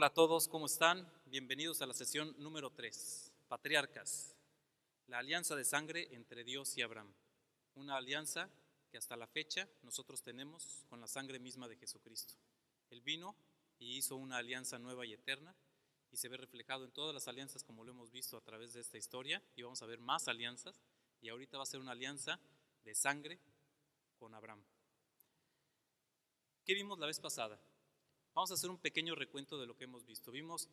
Hola a todos, ¿cómo están? Bienvenidos a la sesión número 3, Patriarcas, la alianza de sangre entre Dios y Abraham. Una alianza que hasta la fecha nosotros tenemos con la sangre misma de Jesucristo. Él vino y hizo una alianza nueva y eterna y se ve reflejado en todas las alianzas como lo hemos visto a través de esta historia, y vamos a ver más alianzas, y ahorita va a ser una alianza de sangre con Abraham. ¿Qué vimos la vez pasada? Vamos a hacer un pequeño recuento de lo que hemos visto. Vimos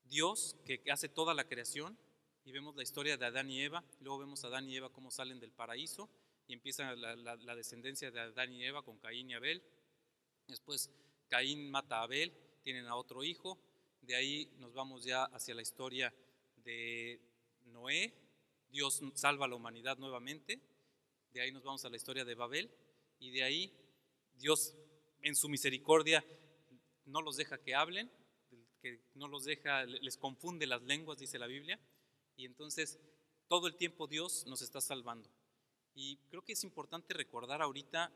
Dios que hace toda la creación y vemos la historia de Adán y Eva. Luego vemos a Adán y Eva cómo salen del paraíso y empieza la descendencia de Adán y Eva con Caín y Abel. Después Caín mata a Abel, tienen a otro hijo. De ahí nos vamos ya hacia la historia de Noé. Dios salva a la humanidad nuevamente. De ahí nos vamos a la historia de Babel y de ahí Dios en su misericordia no los deja que hablen, que no los deja, les confunde las lenguas, dice la Biblia, y entonces todo el tiempo Dios nos está salvando. Y creo que es importante recordar ahorita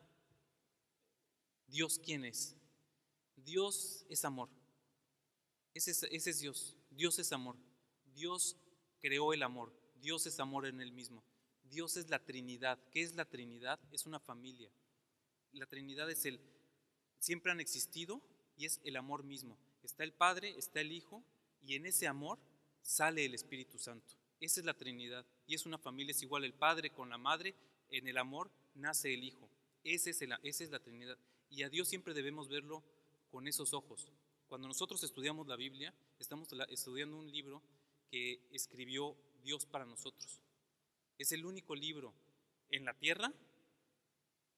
Dios quién es. Dios es amor. Ese es Dios. Dios es amor. Dios creó el amor. Dios es amor en él mismo. Dios es la Trinidad. ¿Qué es la Trinidad? Es una familia. La Trinidad es siempre han existido y es el amor mismo. Está el Padre, está el Hijo, y en ese amor sale el Espíritu Santo. Esa es la Trinidad, y es una familia, es igual el Padre con la Madre, en el amor nace el Hijo. Esa es la Trinidad, y a Dios siempre debemos verlo con esos ojos. Cuando nosotros estudiamos la Biblia, estamos estudiando un libro que escribió Dios para nosotros. Es el único libro en la tierra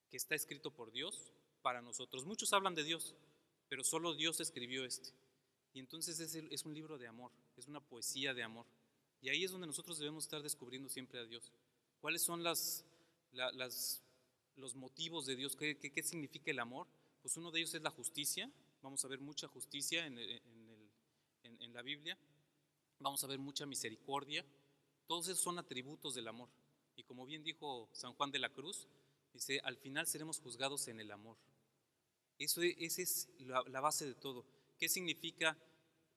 que está escrito por Dios para nosotros. Muchos hablan de Dios, pero solo Dios escribió este. Y entonces es un libro de amor, es una poesía de amor. Y ahí es donde nosotros debemos estar descubriendo siempre a Dios. ¿Cuáles son los motivos de Dios? ¿Qué significa el amor? Pues uno de ellos es la justicia. Vamos a ver mucha justicia en la Biblia. Vamos a ver mucha misericordia. Todos esos son atributos del amor. Y como bien dijo San Juan de la Cruz, dice, al final seremos juzgados en el amor. Esa es la base de todo. ¿Qué significa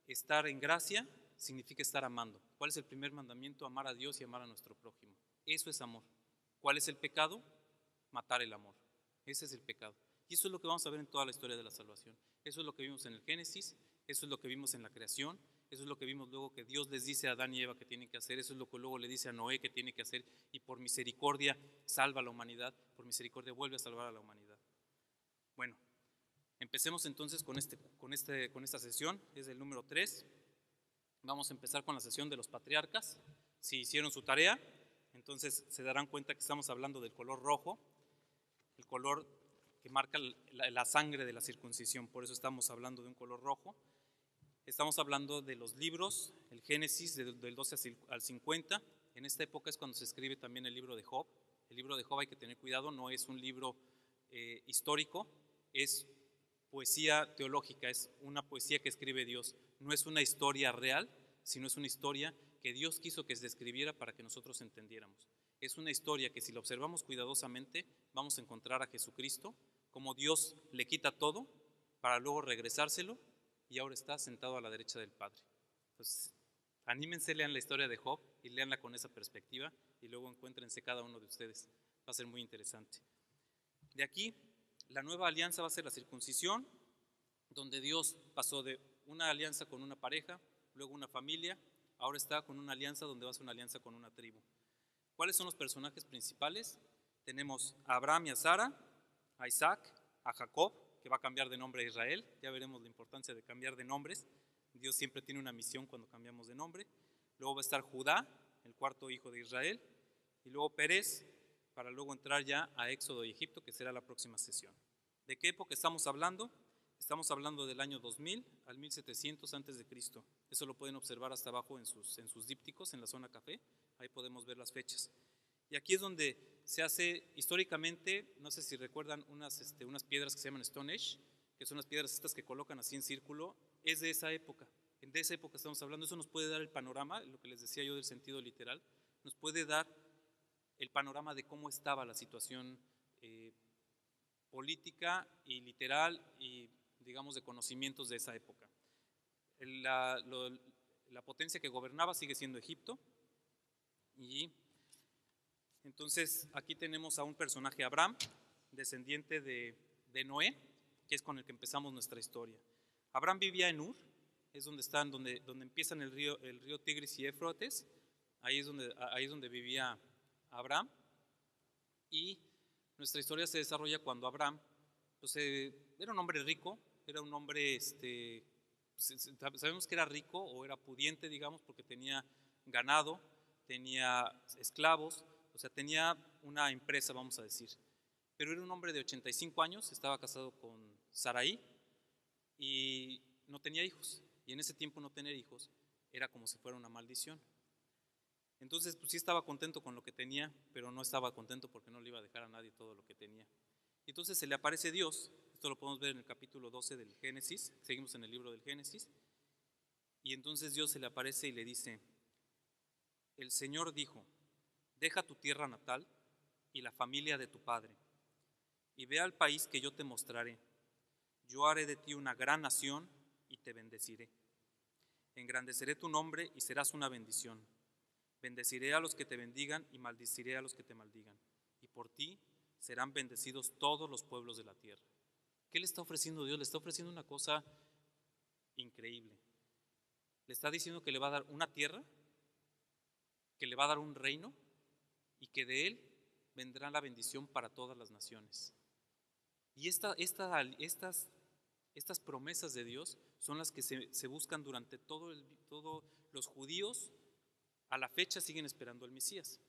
estar en gracia? Significa estar amando. ¿Cuál es el primer mandamiento? Amar a Dios y amar a nuestro prójimo. Eso es amor. ¿Cuál es el pecado? Matar el amor. Ese es el pecado. Y eso es lo que vamos a ver en toda la historia de la salvación. Eso es lo que vimos en el Génesis, eso es lo que vimos en la creación, eso es lo que vimos luego que Dios les dice a Adán y Eva que tienen que hacer, eso es lo que luego le dice a Noé que tiene que hacer, y por misericordia salva a la humanidad, por misericordia vuelve a salvar a la humanidad. Bueno, empecemos entonces con esta sesión, es el número 3. Vamos a empezar con la sesión de los patriarcas. Si hicieron su tarea, entonces se darán cuenta que estamos hablando del color rojo, el color que marca la sangre de la circuncisión, por eso estamos hablando de un color rojo. Estamos hablando de los libros, el Génesis del 12 al 50. En esta época es cuando se escribe también el libro de Job. El libro de Job, hay que tener cuidado, no es un libro histórico, es poesía teológica, es una poesía que escribe Dios. No es una historia real, sino es una historia que Dios quiso que se escribiera para que nosotros entendiéramos. Es una historia que si la observamos cuidadosamente vamos a encontrar a Jesucristo, como Dios le quita todo para luego regresárselo, y ahora está sentado a la derecha del Padre. Entonces, anímense, lean la historia de Job y leanla con esa perspectiva, y luego encuéntrense cada uno de ustedes. Va a ser muy interesante. De aquí, la nueva alianza va a ser la circuncisión, donde Dios pasó de una alianza con una pareja, luego una familia, ahora está con una alianza donde va a ser una alianza con una tribu. ¿Cuáles son los personajes principales? Tenemos a Abraham y a Sara, a Isaac, a Jacob, que va a cambiar de nombre a Israel. Ya veremos la importancia de cambiar de nombres. Dios siempre tiene una misión cuando cambiamos de nombre. Luego va a estar Judá, el cuarto hijo de Israel, y luego Pérez, para luego entrar ya a Éxodo y Egipto, que será la próxima sesión. ¿De qué época estamos hablando? Estamos hablando del año 2000 al 1700 antes de Cristo. Eso lo pueden observar hasta abajo en sus dípticos, en la zona café. Ahí podemos ver las fechas. Y aquí es donde se hace históricamente, no sé si recuerdan unas piedras que se llaman Stone Age, que son las piedras estas que colocan así en círculo. Es de esa época. De esa época estamos hablando. Eso nos puede dar el panorama, lo que les decía yo del sentido literal, nos puede dar el panorama de cómo estaba la situación política y literal y, digamos, de conocimientos de esa época. la potencia que gobernaba sigue siendo Egipto. Y entonces aquí tenemos a un personaje, Abraham, descendiente de Noé, que es con el que empezamos nuestra historia. Abraham vivía en Ur, es donde empiezan el río Tigris y Éufrates. Ahí es donde vivía Abraham. Y nuestra historia se desarrolla cuando Abraham pues, era un hombre rico, era un hombre, sabemos que era rico o era pudiente, digamos, porque tenía ganado, tenía esclavos, o sea, tenía una empresa, vamos a decir. Pero era un hombre de 85 años, estaba casado con Sarai y no tenía hijos. Y en ese tiempo no tener hijos era como si fuera una maldición. Entonces, pues sí estaba contento con lo que tenía, pero no estaba contento porque no le iba a dejar a nadie todo lo que tenía. Y entonces se le aparece Dios, esto lo podemos ver en el capítulo 12 del Génesis, seguimos en el libro del Génesis, y entonces Dios se le aparece y le dice, el Señor dijo, deja tu tierra natal y la familia de tu padre, y ve al país que yo te mostraré. Yo haré de ti una gran nación y te bendeciré. Engrandeceré tu nombre y serás una bendición. Bendeciré a los que te bendigan y maldeciré a los que te maldigan. Y por ti serán bendecidos todos los pueblos de la tierra. ¿Qué le está ofreciendo Dios? Le está ofreciendo una cosa increíble. Le está diciendo que le va a dar una tierra, que le va a dar un reino y que de él vendrá la bendición para todas las naciones. Y estas promesas de Dios son las que se buscan durante todos los judíos. A la fecha siguen esperando al Mesías.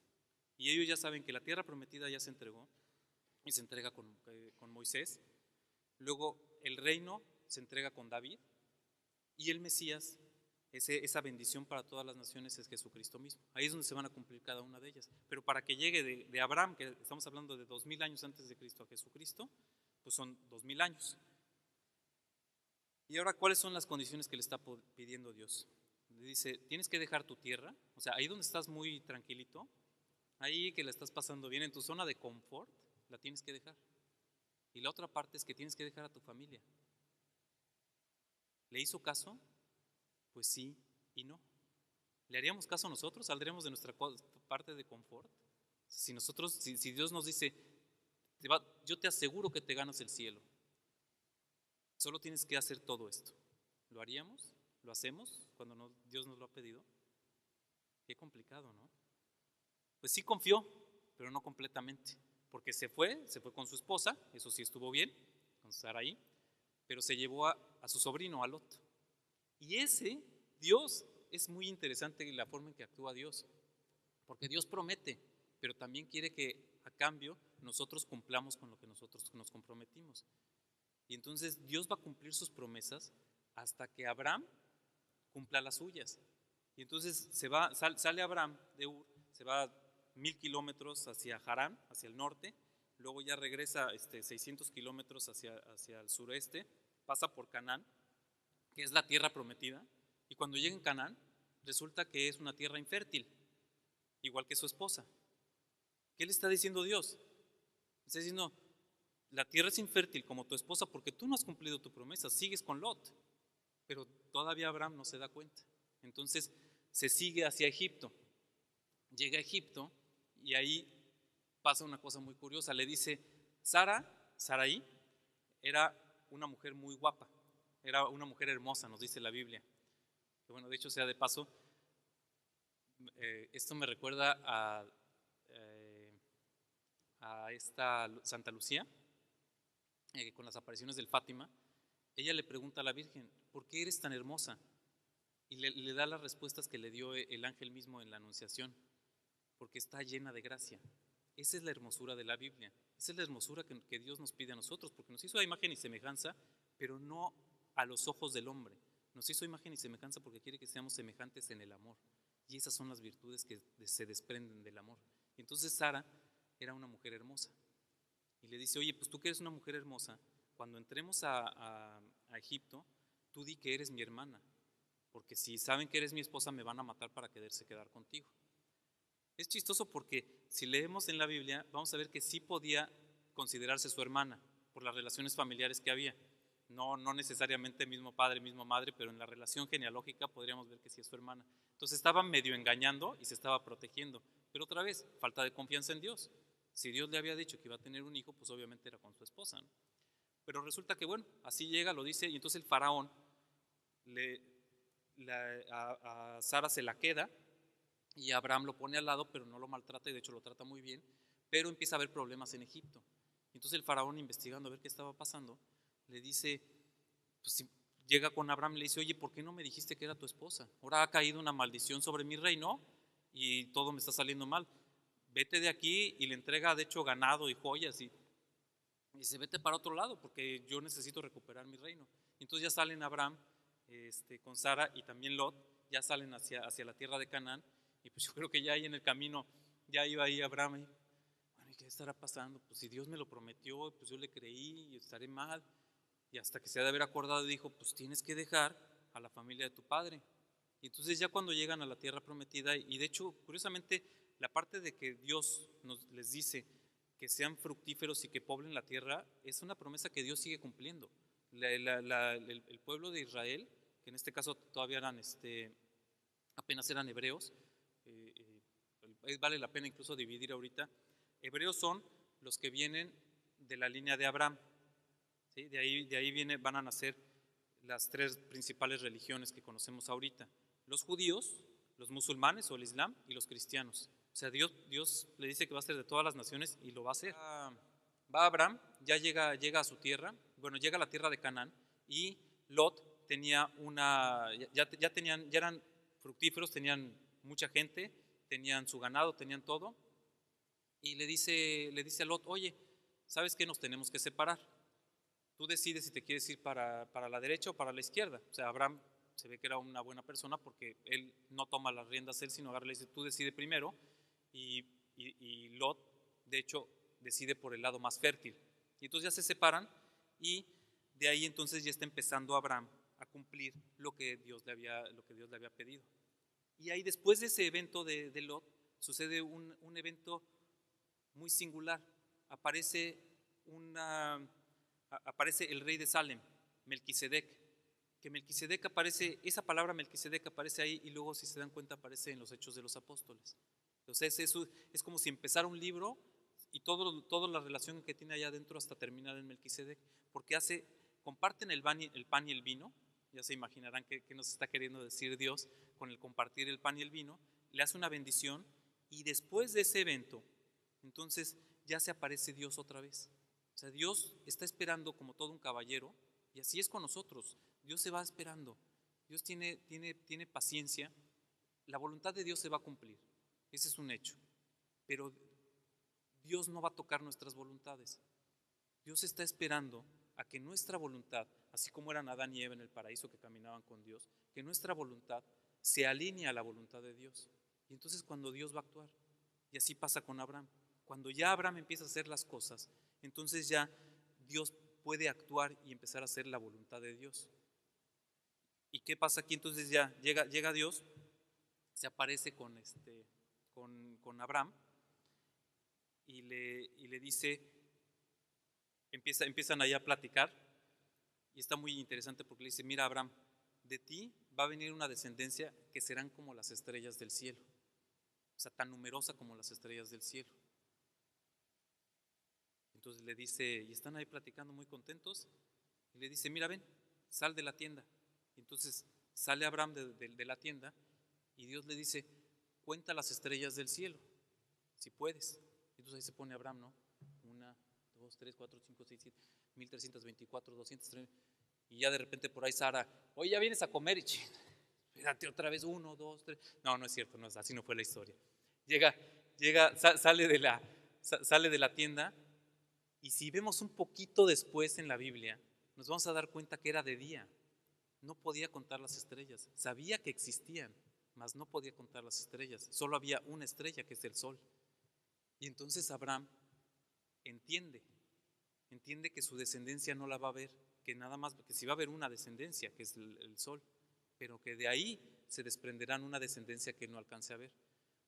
Y ellos ya saben que la tierra prometida ya se entregó y se entrega con Moisés. Luego el reino se entrega con David y el Mesías, esa bendición para todas las naciones, es Jesucristo mismo. Ahí es donde se van a cumplir cada una de ellas. Pero para que llegue de Abraham, que estamos hablando de 2000 años antes de Cristo, a Jesucristo, pues son 2000 años. Y ahora, ¿cuáles son las condiciones que le está pidiendo Dios? Le dice, tienes que dejar tu tierra, o sea, ahí donde estás muy tranquilito, ahí que la estás pasando bien, en tu zona de confort, la tienes que dejar. Y la otra parte es que tienes que dejar a tu familia. ¿Le hizo caso? Pues sí y no. ¿Le haríamos caso a nosotros? ¿Saldremos de nuestra parte de confort? Si Dios nos dice, yo te aseguro que te ganas el cielo, solo tienes que hacer todo esto, ¿lo haríamos? ¿Lo hacemos cuando Dios nos lo ha pedido? Qué complicado, ¿no? Pues sí confió, pero no completamente, porque se fue con su esposa, eso sí estuvo bien, con Sarai, pero se llevó a su sobrino, a Lot. Y Dios, es muy interesante la forma en que actúa Dios, porque Dios promete, pero también quiere que a cambio nosotros cumplamos con lo que nosotros nos comprometimos. Y entonces Dios va a cumplir sus promesas hasta que Abraham cumpla las suyas. Y entonces sale Abraham de Ur, se va 1000 kilómetros hacia Harán, hacia el norte, luego ya regresa 600 kilómetros hacia el sureste, pasa por Canaán, que es la tierra prometida, y cuando llega en Canaán, resulta que es una tierra infértil, igual que su esposa. ¿Qué le está diciendo Dios? Le está diciendo, la tierra es infértil como tu esposa porque tú no has cumplido tu promesa, sigues con Lot, pero todavía Abraham no se da cuenta. Entonces se sigue hacia Egipto, llega a Egipto y ahí pasa una cosa muy curiosa. Le dice, Sarai era una mujer muy guapa, era una mujer hermosa, nos dice la Biblia. Que bueno, de hecho, sea de paso, esto me recuerda a esta Santa Lucía, con las apariciones del Fátima. Ella le pregunta a la Virgen, ¿por qué eres tan hermosa? Y le da las respuestas que le dio el ángel mismo en la Anunciación, porque está llena de gracia. Esa es la hermosura de la Biblia, esa es la hermosura que Dios nos pide a nosotros, porque nos hizo a imagen y semejanza, pero no a los ojos del hombre. Nos hizo imagen y semejanza porque quiere que seamos semejantes en el amor, y esas son las virtudes que se desprenden del amor. Y entonces Sara era una mujer hermosa, y le dice, oye, pues tú que eres una mujer hermosa, cuando entremos a Egipto, tú di que eres mi hermana, porque si saben que eres mi esposa me van a matar para quererse quedar contigo. Es chistoso porque si leemos en la Biblia vamos a ver que sí podía considerarse su hermana por las relaciones familiares que había. no necesariamente mismo padre, misma madre, pero en la relación genealógica podríamos ver que sí es su hermana. Entonces estaba medio engañando y se estaba protegiendo. Pero otra vez, falta de confianza en Dios. Si Dios le había dicho que iba a tener un hijo, pues obviamente era con su esposa, ¿no? Pero resulta que bueno, así llega, lo dice, y entonces el faraón le, a Sara se la queda y Abraham lo pone al lado, pero no lo maltrata y de hecho lo trata muy bien, pero empieza a haber problemas en Egipto. Entonces el faraón, investigando a ver qué estaba pasando, le dice, pues si llega con Abraham y le dice, oye, ¿por qué no me dijiste que era tu esposa? Ahora ha caído una maldición sobre mi reino y todo me está saliendo mal. Vete de aquí, y le entrega de hecho ganado y joyas y dice, vete para otro lado porque yo necesito recuperar mi reino. Entonces ya salen Abraham con Sara y también Lot, ya salen hacia la tierra de Canaán, y pues yo creo que ya ahí en el camino ya iba ahí Abraham y, bueno, ¿y qué estará pasando? Pues si Dios me lo prometió, pues yo le creí y estaré mal. Y hasta que se ha de haber acordado dijo, pues tienes que dejar a la familia de tu padre. Y entonces ya cuando llegan a la tierra prometida, y de hecho, curiosamente, la parte de que Dios les dice que sean fructíferos y que poblen la tierra, es una promesa que Dios sigue cumpliendo. El pueblo de Israel, que en este caso todavía eran, apenas eran hebreos, vale la pena incluso dividir ahorita, hebreos son los que vienen de la línea de Abraham, ¿sí? De ahí van a nacer las tres principales religiones que conocemos ahorita: los judíos, los musulmanes o el islam y los cristianos. O sea, Dios le dice que va a ser de todas las naciones y lo va a hacer. Va Abraham, ya llega a su tierra, bueno, llega a la tierra de Canaán, y Lot tenía ya eran fructíferos, tenían mucha gente, tenían su ganado, tenían todo, y le dice a Lot, oye, ¿sabes qué? Nos tenemos que separar. Tú decides si te quieres ir para la derecha o para la izquierda. O sea, Abraham se ve que era una buena persona porque él no toma las riendas él, sino agarra y le dice, tú decide primero, y Lot, de hecho, decide por el lado más fértil. Y entonces ya se separan, y de ahí entonces ya está empezando Abraham a cumplir lo que Dios le había pedido. Y ahí después de ese evento de Lot, sucede un evento muy singular. Aparece una aparece el rey de Salem, Melquisedec, que Melquisedec aparece, esa palabra Melquisedec aparece ahí, y luego, si se dan cuenta, aparece en los Hechos de los Apóstoles. Entonces eso es como si empezara un libro y toda la relación que tiene allá adentro hasta terminar en Melquisedec, porque comparten el pan y el vino. Ya se imaginarán qué nos está queriendo decir Dios con el compartir el pan y el vino. Le hace una bendición, y después de ese evento, entonces ya se aparece Dios otra vez. O sea, Dios está esperando como todo un caballero, y así es con nosotros. Dios se va esperando. Dios tiene paciencia. La voluntad de Dios se va a cumplir. Ese es un hecho. Pero Dios no va a tocar nuestras voluntades. Dios está esperando a que nuestra voluntad, así como eran Adán y Eva en el paraíso que caminaban con Dios, que nuestra voluntad se alinee a la voluntad de Dios. Y entonces cuando Dios va a actuar. Y así pasa con Abraham. Cuando ya Abraham empieza a hacer las cosas, entonces ya Dios puede actuar y empezar a hacer la voluntad de Dios. ¿Y qué pasa aquí? Entonces ya llega Dios, se aparece con Abraham, y le dice, empiezan allá a platicar, y está muy interesante porque le dice, mira Abraham, de ti va a venir una descendencia que serán como las estrellas del cielo, o sea, tan numerosa como las estrellas del cielo. Entonces le dice, y están ahí platicando muy contentos, y le dice, mira, ven, sal de la tienda. Y entonces sale Abraham de la tienda, y Dios le dice, cuenta las estrellas del cielo, si puedes. Entonces ahí se pone Abraham, ¿no? 1, 2, 3, 4, 5, 6, 7, 1324, 230. Y ya de repente por ahí Sara, oye, ya vienes a comer, y espérate otra vez, 1, 2, 3. No, no es cierto, no, así no fue la historia. Sale de la tienda. Y si vemos un poquito después en la Biblia, nos vamos a dar cuenta que era de día. No podía contar las estrellas. Sabía que existían, mas no podía contar las estrellas. Solo había una estrella, que es el sol. Y entonces Abraham entiende que su descendencia no la va a ver, que nada más, que sí va a haber una descendencia, que es el sol, pero que de ahí se desprenderán una descendencia que no alcance a ver.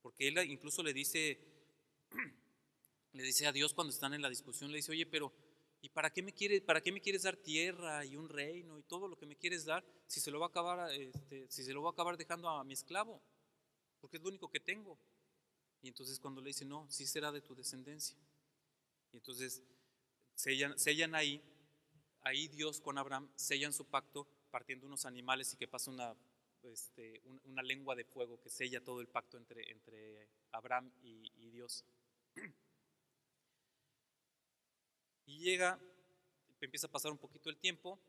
Porque él incluso le dice a Dios cuando están en la discusión, le dice, oye, pero ¿Y para qué me quieres dar tierra y un reino y todo lo que me quieres dar si se lo va a acabar, si se lo va a acabar dejando a mi esclavo? Porque es lo único que tengo. Y entonces cuando le dice, no, sí será de tu descendencia. Y entonces sellan ahí Dios con Abraham, sellan su pacto partiendo unos animales y que pasa una lengua de fuego que sella todo el pacto entre Abraham y Dios. Y empieza a pasar un poquito el tiempo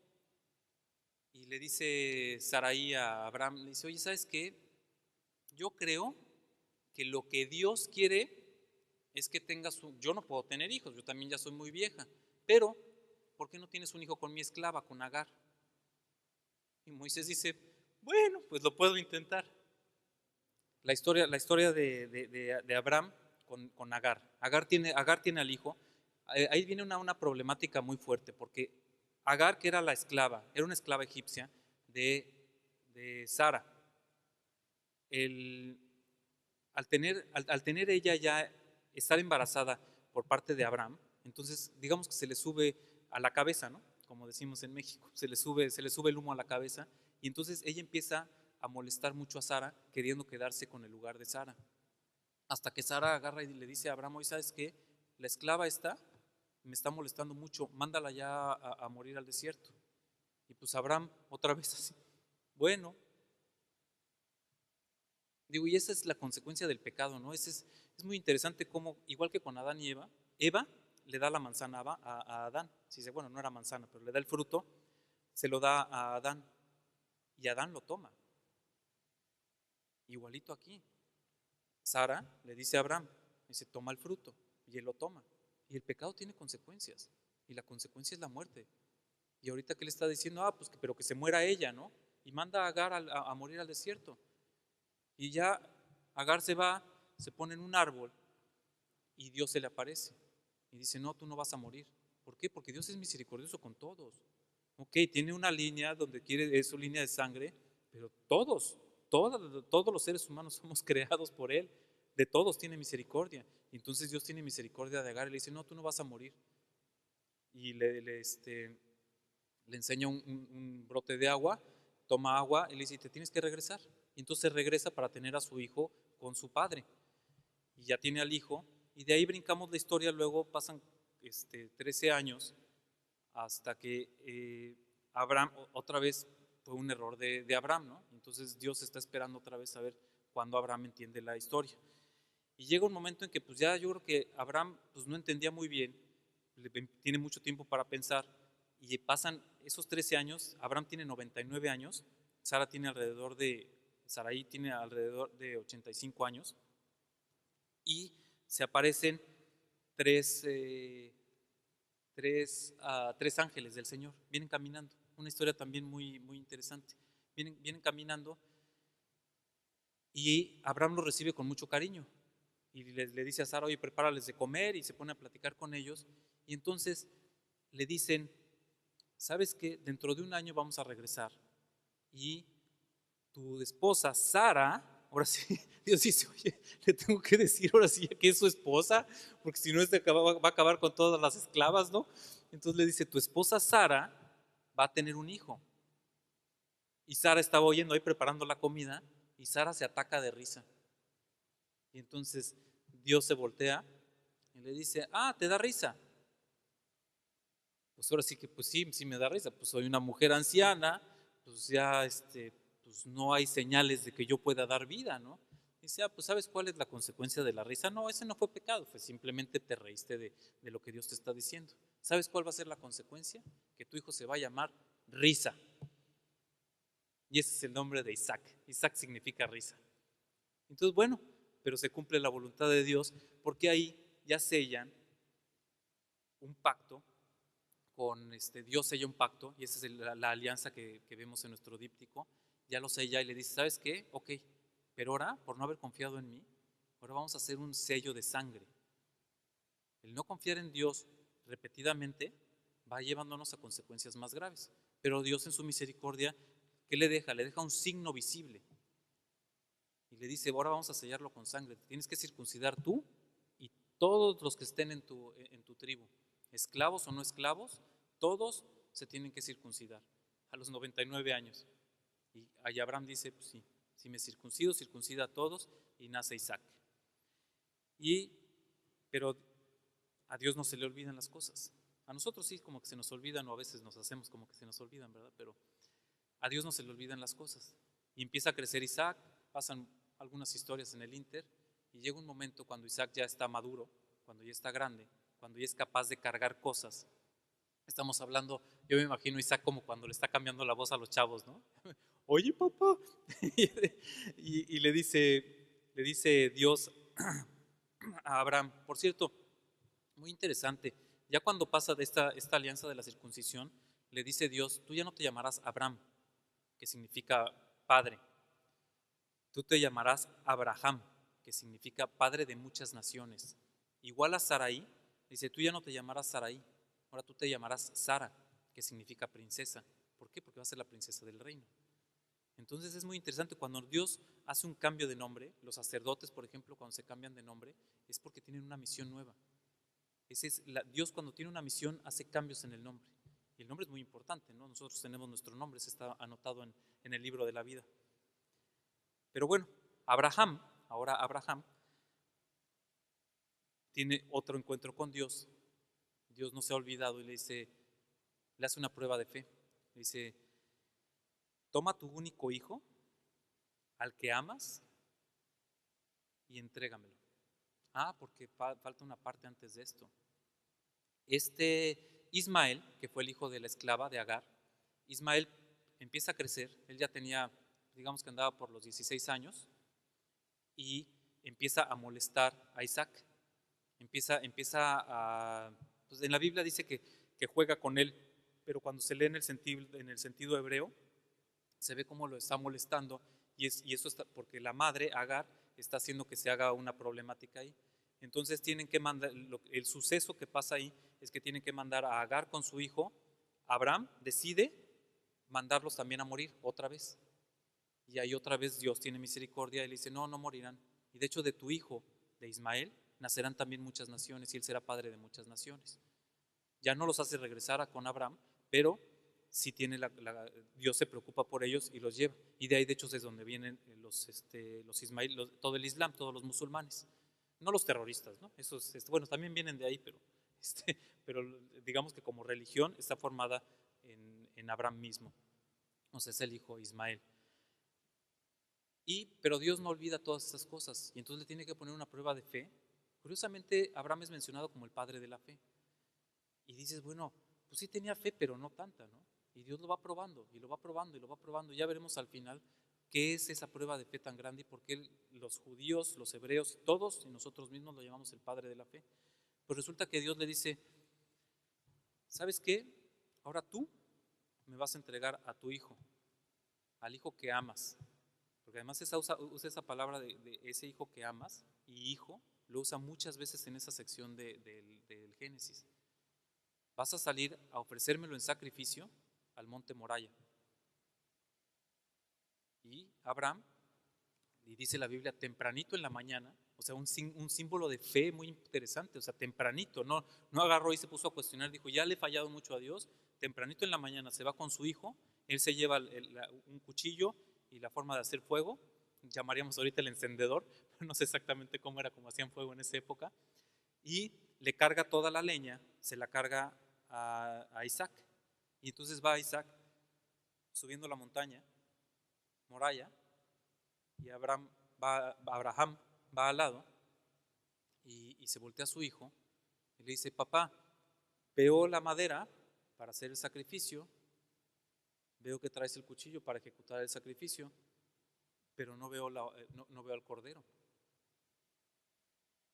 y le dice Sarai a Abraham, le dice, oye, ¿sabes qué? Yo creo que lo que Dios quiere es que yo no puedo tener hijos, yo también ya soy muy vieja, pero ¿por qué no tienes un hijo con mi esclava, con Agar? Y Moisés dice, bueno, pues lo puedo intentar. La historia de Abraham con Agar. Agar tiene al hijo. Ahí viene una problemática muy fuerte, porque Agar, que era era una esclava egipcia de Sara. Al tener ella ya estar embarazada por parte de Abraham, entonces digamos que se le sube a la cabeza, ¿no? Como decimos en México, se le sube el humo a la cabeza, y entonces ella empieza a molestar mucho a Sara, queriendo quedarse con el lugar de Sara. Hasta que Sara agarra y le dice a Abraham, oye, ¿sabes qué? La esclava me está molestando mucho, mándala ya a morir al desierto. Y pues Abraham otra vez así, bueno, digo, y esa es la consecuencia del pecado, ¿no? Es muy interesante cómo, igual que con Adán y Eva le da la manzana a Adán. Si dice, bueno, no era manzana, pero le da el fruto, se lo da a Adán y Adán lo toma. Igualito aquí. Sara le dice a Abraham, dice, toma el fruto, y él lo toma. Y el pecado tiene consecuencias, y la consecuencia es la muerte. Y ahorita que le está diciendo, pues pero que se muera ella, ¿no? Y manda a Agar a morir al desierto. Y ya Agar se va, se pone en un árbol y Dios se le aparece. Y dice, no, tú no vas a morir. ¿Por qué? Porque Dios es misericordioso con todos. Ok, tiene una línea donde es su línea de sangre, pero todos los seres humanos somos creados por Él. De todos tiene misericordia. Y entonces Dios tiene misericordia de Agar y le dice, no, tú no vas a morir. Y le enseña un brote de agua, toma agua y le dice, te tienes que regresar. Y entonces regresa para tener a su hijo con su padre. Y ya tiene al hijo, y de ahí brincamos la historia, luego pasan 13 años hasta que Abraham, otra vez fue un error de Abraham, ¿no? Entonces Dios está esperando otra vez a ver cuándo Abraham entiende la historia. Y llega un momento en que pues ya yo creo que Abraham pues no entendía muy bien, tiene mucho tiempo para pensar, y pasan esos 13 años, Abraham tiene 99 años, Sarai tiene alrededor de 85 años, y se aparecen tres, tres ángeles del Señor, vienen caminando, una historia también muy, muy interesante, vienen caminando, y Abraham los recibe con mucho cariño, y le dice a Sara, oye, prepárales de comer, y se pone a platicar con ellos, y entonces le dicen, ¿sabes qué? Dentro de un año vamos a regresar, y tu esposa Sara, ahora sí, Dios dice, oye, le tengo que decir ahora sí que es su esposa, porque si no va a acabar con todas las esclavas, ¿no? Entonces le dice, tu esposa Sara va a tener un hijo. Y Sara estaba oyendo ahí preparando la comida, y Sara se ataca de risa. Y entonces Dios se voltea y le dice, ¿te da risa? Pues ahora sí que, pues sí, sí me da risa, pues soy una mujer anciana, pues ya pues no hay señales de que yo pueda dar vida, ¿no? Dice, pues ¿sabes cuál es la consecuencia de la risa? No, ese no fue pecado, fue simplemente te reíste de lo que Dios te está diciendo. ¿Sabes cuál va a ser la consecuencia? Que tu hijo se va a llamar Risa. Y ese es el nombre de Isaac. Isaac significa risa. Entonces, bueno, pero se cumple la voluntad de Dios, porque ahí ya sellan un pacto Dios sella un pacto, y esa es la alianza que vemos en nuestro díptico. Ya lo sella y le dice, ¿sabes qué? Ok, pero ahora, por no haber confiado en mí, ahora vamos a hacer un sello de sangre. El no confiar en Dios repetidamente va llevándonos a consecuencias más graves, pero Dios en su misericordia, ¿qué le deja? Le deja un signo visible y le dice, ahora vamos a sellarlo con sangre, tienes que circuncidar tú y todos los que estén en tu tribu. esclavos o no esclavos, todos se tienen que circuncidar a los 99 años. Y ahí Abraham dice, pues sí, si me circuncido, circuncida a todos y nace Isaac. Pero a Dios no se le olvidan las cosas. A nosotros sí, como que se nos olvidan, o a veces nos hacemos como que se nos olvidan, ¿verdad? Pero a Dios no se le olvidan las cosas. Y empieza a crecer Isaac, pasan algunas historias en el Inter, y llega un momento cuando Isaac ya está maduro, cuando ya está grande, cuando ya es capaz de cargar cosas. Estamos hablando, yo me imagino a Isaac como cuando le está cambiando la voz a los chavos, ¿no? Oye, papá. Y le dice Dios a Abraham, por cierto, muy interesante, ya cuando pasa de esta alianza de la circuncisión, le dice Dios, tú ya no te llamarás Abraham, que significa padre, tú te llamarás Abraham, que significa padre de muchas naciones. Igual a Sarai, dice, tú ya no te llamarás Sarai, ahora tú te llamarás Sara, que significa princesa. ¿Por qué? Porque va a ser la princesa del reino. Entonces es muy interesante cuando Dios hace un cambio de nombre, los sacerdotes, por ejemplo, cuando se cambian de nombre, es porque tienen una misión nueva. Dios cuando tiene una misión hace cambios en el nombre. Y el nombre es muy importante, ¿no? Nosotros tenemos nuestro nombre, se está anotado en el libro de la vida. Pero bueno, ahora Abraham, tiene otro encuentro con Dios. Dios no se ha olvidado y le hace una prueba de fe. Le dice, toma tu único hijo, al que amas, y entrégamelo. Porque falta una parte antes de esto. Ismael, que fue el hijo de la esclava de Agar, Ismael empieza a crecer, él ya tenía, digamos que andaba por los 16 años, y empieza a molestar a Isaac. Pues en la Biblia dice que juega con él, pero cuando se lee en el sentido hebreo, se ve cómo lo está molestando, y eso está porque la madre, Agar, está haciendo que se haga una problemática ahí. Entonces tienen que mandar, el suceso que pasa ahí es que tienen que mandar a Agar con su hijo. Abraham decide mandarlos también a morir otra vez. Y ahí otra vez Dios tiene misericordia y le dice, no, no morirán. Y de hecho de tu hijo, de Ismael, nacerán también muchas naciones y él será padre de muchas naciones. Ya no los hace regresar con Abraham, pero sí tiene Dios se preocupa por ellos y los lleva. Y de ahí de hecho es donde vienen los Ismael, todo el Islam, todos los musulmanes. No los terroristas, ¿no? Esos, bueno, también vienen de ahí, pero digamos que como religión está formada en Abraham mismo. Entonces es el hijo Ismael. Pero Dios no olvida todas estas cosas y entonces le tiene que poner una prueba de fe. Curiosamente, Abraham es mencionado como el padre de la fe. Y dices, bueno, pues sí tenía fe, pero no tanta, ¿no? Y Dios lo va probando, y lo va probando, y lo va probando. Y ya veremos al final qué es esa prueba de fe tan grande y por qué los judíos, los hebreos, todos y nosotros mismos lo llamamos el padre de la fe. Pues resulta que Dios le dice, ¿sabes qué? Ahora tú me vas a entregar a tu hijo, al hijo que amas. Porque además usa esa palabra de ese hijo que amas, y hijo, lo usa muchas veces en esa sección del Génesis. Vas a salir a ofrecérmelo en sacrificio al monte Moriah. Y Abraham, y dice la Biblia, tempranito en la mañana, o sea, un símbolo de fe muy interesante, o sea, tempranito, no agarró y se puso a cuestionar, dijo, ya le he fallado mucho a Dios, tempranito en la mañana se va con su hijo, él se lleva un cuchillo y la forma de hacer fuego, llamaríamos ahorita el encendedor, pero no sé exactamente cómo era, cómo hacían fuego en esa época, y le carga toda la leña, se la carga a Isaac, y entonces va Isaac subiendo la montaña, Moriah, y Abraham va al lado y se voltea a su hijo y le dice, papá, veo la madera para hacer el sacrificio, veo que traes el cuchillo para ejecutar el sacrificio, pero no veo al cordero.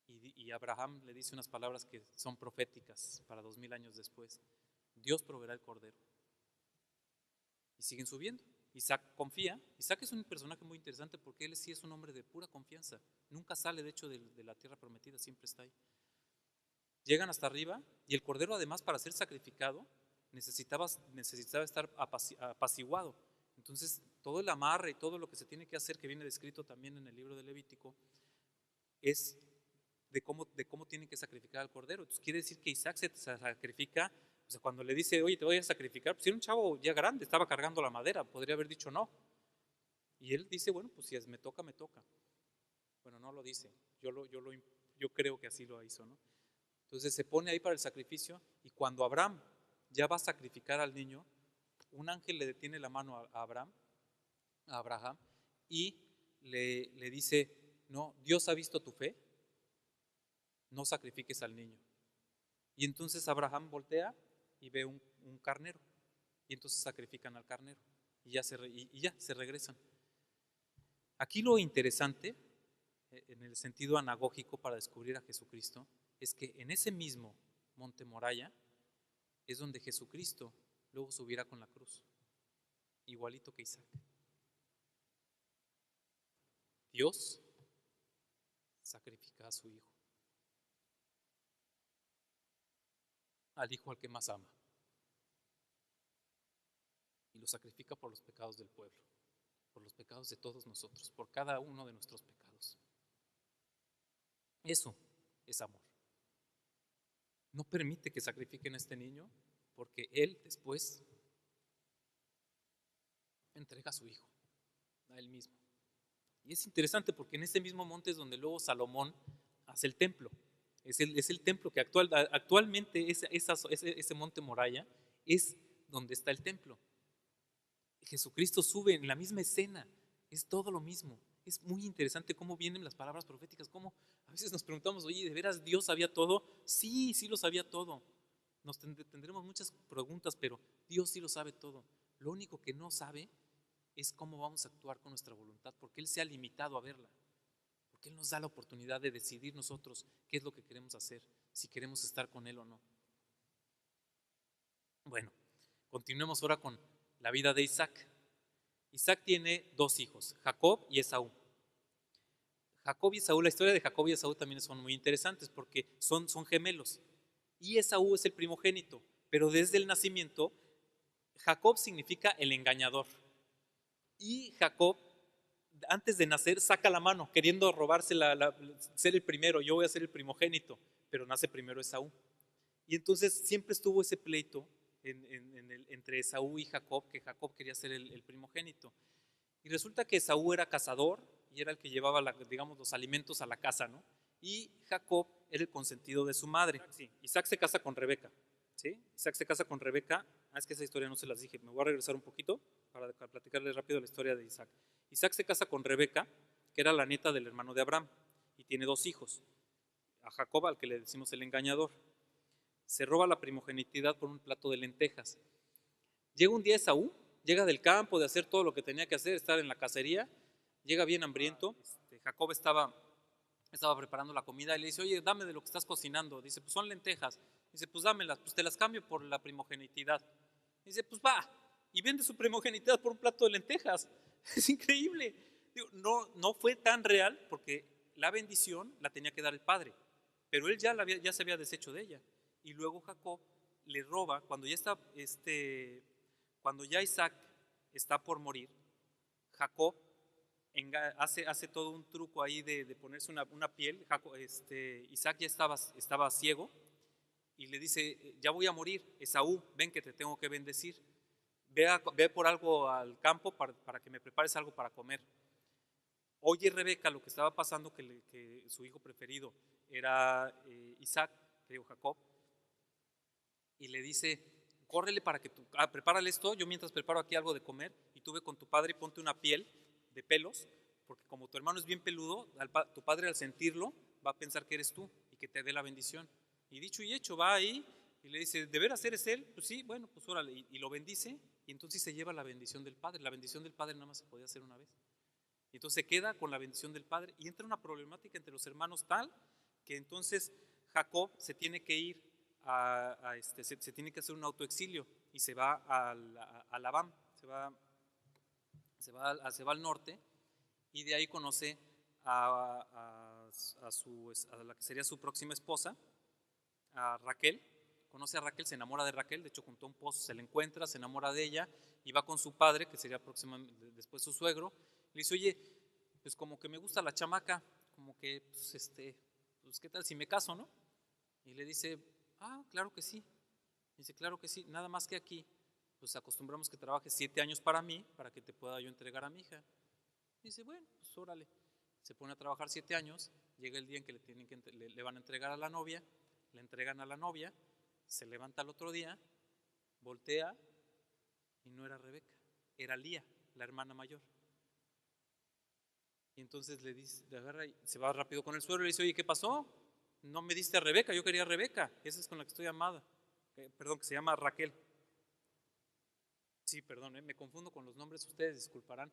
Y Abraham le dice unas palabras que son proféticas para 2000 años después. Dios proveerá el cordero. Y siguen subiendo. Isaac confía. Isaac es un personaje muy interesante porque él sí es un hombre de pura confianza. Nunca sale, de hecho, de la tierra prometida, siempre está ahí. Llegan hasta arriba y el cordero, además, para ser sacrificado, necesitaba estar apaciguado. Entonces, todo el amarre y todo lo que se tiene que hacer, que viene descrito también en el libro de Levítico, es de cómo tienen que sacrificar al cordero. Entonces quiere decir que Isaac se sacrifica, o sea, cuando le dice, oye, te voy a sacrificar, pues era un chavo ya grande, estaba cargando la madera, podría haber dicho no. Y él dice, bueno, pues si me toca, me toca. Bueno, no lo dice, yo creo que así lo hizo, ¿no? Entonces se pone ahí para el sacrificio y cuando Abraham ya va a sacrificar al niño, un ángel le detiene la mano a Abraham, y le dice, no, Dios ha visto tu fe, no sacrifiques al niño. Y entonces Abraham voltea y ve un carnero, y entonces sacrifican al carnero, y ya se regresan. Aquí lo interesante, en el sentido anagógico para descubrir a Jesucristo, es que en ese mismo monte Moraya es donde Jesucristo luego subiera con la cruz, igualito que Isaac. Dios sacrifica a su hijo, al hijo al que más ama, y lo sacrifica por los pecados del pueblo, por los pecados de todos nosotros, por cada uno de nuestros pecados. Eso es amor. No permite que sacrifiquen a este niño porque él después entrega a su hijo, a él mismo. Y es interesante porque en ese mismo monte es donde luego Salomón hace el templo. Es el templo que actualmente ese monte Moraya es donde está el templo. Jesucristo sube en la misma escena, es todo lo mismo. Es muy interesante cómo vienen las palabras proféticas, cómo a veces nos preguntamos, oye, ¿de veras Dios sabía todo? Sí, sí lo sabía todo. Nos tendremos muchas preguntas, pero Dios sí lo sabe todo. Lo único que no sabe es cómo vamos a actuar con nuestra voluntad, porque Él se ha limitado a verla, porque Él nos da la oportunidad de decidir nosotros qué es lo que queremos hacer, si queremos estar con Él o no. Bueno, continuemos ahora con la vida de Isaac. Isaac tiene dos hijos, Jacob y Esaú. Jacob y Esaú, la historia de Jacob y Esaú también son muy interesantes porque son gemelos. Y Esaú es el primogénito, pero desde el nacimiento, Jacob significa el engañador. Y Jacob, antes de nacer, saca la mano, queriendo robarse ser el primero, yo voy a ser el primogénito, pero nace primero Esaú. Y entonces siempre estuvo ese pleito entre Esaú y Jacob, que Jacob quería ser el primogénito. Y resulta que Esaú era cazador y era el que llevaba, digamos, los alimentos a la casa, ¿no? Y Jacob era el consentido de su madre. Sí, Isaac se casa con Rebeca, ¿sí? Isaac se casa con Rebeca. Es que esa historia no se las dije, me voy a regresar un poquito para platicarles rápido la historia de Isaac. Isaac se casa con Rebeca, que era la nieta del hermano de Abraham, y tiene dos hijos. A Jacob, al que le decimos el engañador, se roba la primogenitidad por un plato de lentejas. Llega un día Esaú, llega del campo de hacer todo lo que tenía que hacer, estar en la cacería, llega bien hambriento. Jacob estaba preparando la comida y le dice, oye, dame de lo que estás cocinando. Dice, pues son lentejas. Dice, pues dámelas, pues te las cambio por la primogenitidad. Dice, pues va, y vende su primogenitidad por un plato de lentejas. Es increíble. Digo, no fue tan real porque la bendición la tenía que dar el padre, pero él ya se había deshecho de ella. Y luego Jacob le roba, cuando ya Isaac está por morir, Jacob hace todo un truco ahí de ponerse una piel. Isaac ya estaba ciego y le dice, ya voy a morir, Esaú, ven que te tengo que bendecir, ve por algo al campo para que me prepares algo para comer. Oye Rebeca lo que estaba pasando, que su hijo preferido era Isaac, que dijo Jacob, y le dice, córrele para que prepárale esto, yo mientras preparo aquí algo de comer, y tú ve con tu padre y ponte una piel de pelos, porque como tu hermano es bien peludo, tu padre al sentirlo va a pensar que eres tú y que te dé la bendición. Y dicho y hecho, va ahí y le dice, ¿de veras eres él? Pues sí, bueno, pues órale, y lo bendice, y entonces se lleva la bendición del padre. La bendición del padre nada más se podía hacer una vez. Y entonces se queda con la bendición del padre y entra una problemática entre los hermanos tal que entonces Jacob se tiene que ir se tiene que hacer un autoexilio y se va a Labán, se va al norte, y de ahí conoce a la que sería su próxima esposa, a Raquel. Conoce a Raquel, se enamora de Raquel, de hecho junto a un pozo se la encuentra, se enamora de ella y va con su padre, que sería después su suegro. Le dice, oye, pues como que me gusta la chamaca, como que pues, pues ¿qué tal si me caso, no? Y le dice, claro que sí. Dice, claro que sí, nada más que aquí, pues acostumbramos que trabajes 7 años para mí, para que te pueda yo entregar a mi hija. Dice, bueno, pues órale. Se pone a trabajar 7 años, llega el día en que le van a entregar a la novia, le entregan a la novia, se levanta el otro día, voltea y no era Rebeca, era Lía, la hermana mayor. Y entonces le dice, le agarra y se va rápido con el suegro y le dice, oye, ¿qué pasó? No me diste a Rebeca, yo quería a Rebeca, esa es con la que estoy amada. Perdón, que se llama Raquel. Sí, perdón, me confundo con los nombres, ustedes disculparán.